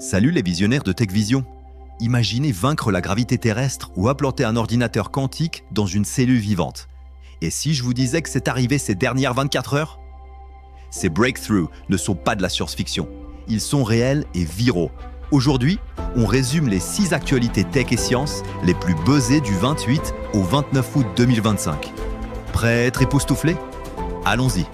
Salut les visionnaires de TechVision. Imaginez vaincre la gravité terrestre ou implanter un ordinateur quantique dans une cellule vivante. Et si je vous disais que c'est arrivé ces dernières 24 heures? Ces breakthroughs ne sont pas de la science-fiction. Ils sont réels et viraux. Aujourd'hui, on résume les 6 actualités tech et sciences les plus buzzées du 28 au 29 août 2025. Prêt à être époustouflé? Allons-y.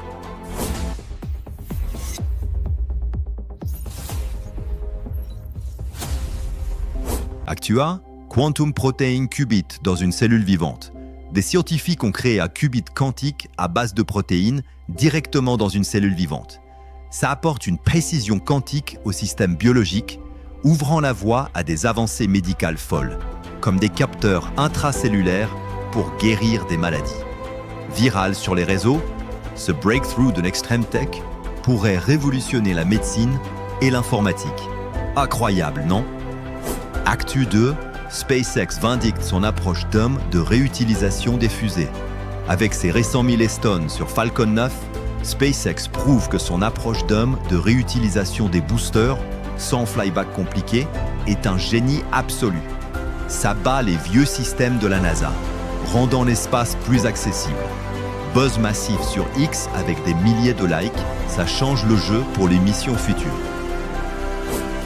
Actu 1, Quantum Protein Qubit dans une cellule vivante. Des scientifiques ont créé un qubit quantique à base de protéines directement dans une cellule vivante. Ça apporte une précision quantique au système biologique, ouvrant la voie à des avancées médicales folles, comme des capteurs intracellulaires pour guérir des maladies. Viral sur les réseaux, ce breakthrough de l'extrême tech pourrait révolutionner la médecine et l'informatique. Incroyable, non? Actu 2, SpaceX vindicte son approche d'homme de réutilisation des fusées. Avec ses récents milestones sur Falcon 9, SpaceX prouve que son approche d'homme de réutilisation des boosters, sans flyback compliqué, est un génie absolu. Ça bat les vieux systèmes de la NASA, rendant l'espace plus accessible. Buzz massif sur X avec des milliers de likes, ça change le jeu pour les missions futures.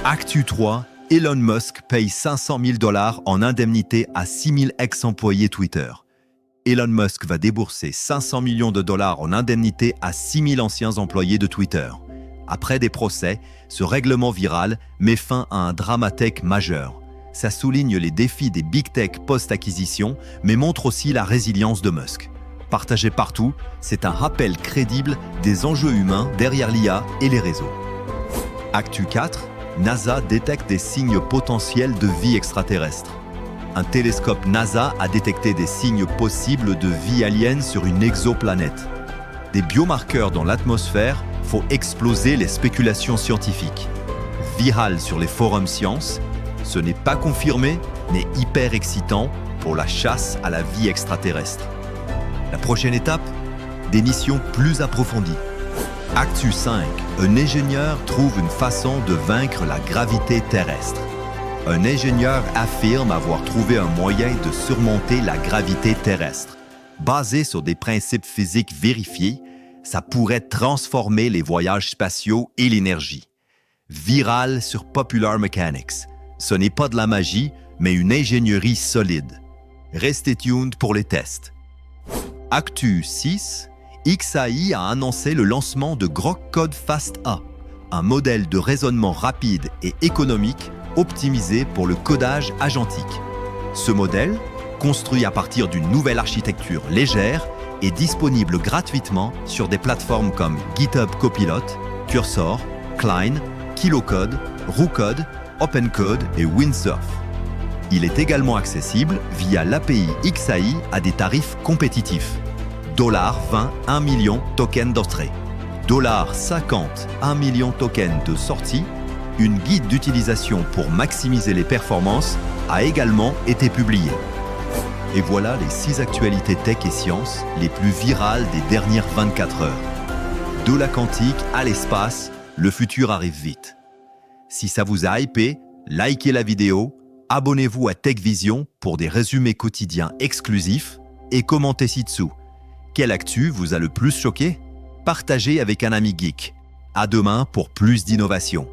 Actu 3, Elon Musk paye 500 000 $ en indemnité à 6 000 ex-employés Twitter. Elon Musk va débourser 500 millions de dollars en indemnité à 6 000 anciens employés de Twitter. Après des procès, ce règlement viral met fin à un drama tech majeur. Ça souligne les défis des big tech post-acquisition, mais montre aussi la résilience de Musk. Partagé partout, c'est un rappel crédible des enjeux humains derrière l'IA et les réseaux. Actu 4, NASA détecte des signes potentiels de vie extraterrestre. Un télescope NASA a détecté des signes possibles de vie alien sur une exoplanète. Des biomarqueurs dans l'atmosphère font exploser les spéculations scientifiques. Viral sur les forums sciences, ce n'est pas confirmé, mais hyper excitant pour la chasse à la vie extraterrestre. La prochaine étape, des missions plus approfondies. Actu 5, un ingénieur trouve une façon de vaincre la gravité terrestre. Un ingénieur affirme avoir trouvé un moyen de surmonter la gravité terrestre. Basé sur des principes physiques vérifiés, ça pourrait transformer les voyages spatiaux et l'énergie. Viral sur Popular Mechanics. Ce n'est pas de la magie, mais une ingénierie solide. Restez tuned pour les tests. Actu 6, XAI a annoncé le lancement de Grok Code Fast A, un modèle de raisonnement rapide et économique optimisé pour le codage agentique. Ce modèle, construit à partir d'une nouvelle architecture légère, est disponible gratuitement sur des plateformes comme GitHub Copilot, Cursor, Cline, KiloCode, Roocode, OpenCode et Windsurf. Il est également accessible via l'API XAI à des tarifs compétitifs. $20, 1 million tokens d'entrée. $50, 1 million tokens de sortie. Une guide d'utilisation pour maximiser les performances a également été publiée. Et voilà les 6 actualités tech et sciences les plus virales des dernières 24 heures. De la quantique à l'espace, le futur arrive vite. Si ça vous a hypé, likez la vidéo, abonnez-vous à TechVision pour des résumés quotidiens exclusifs et commentez ci-dessous. Quelle actu vous a le plus choqué? Partagez avec un ami geek. À demain pour plus d'innovation.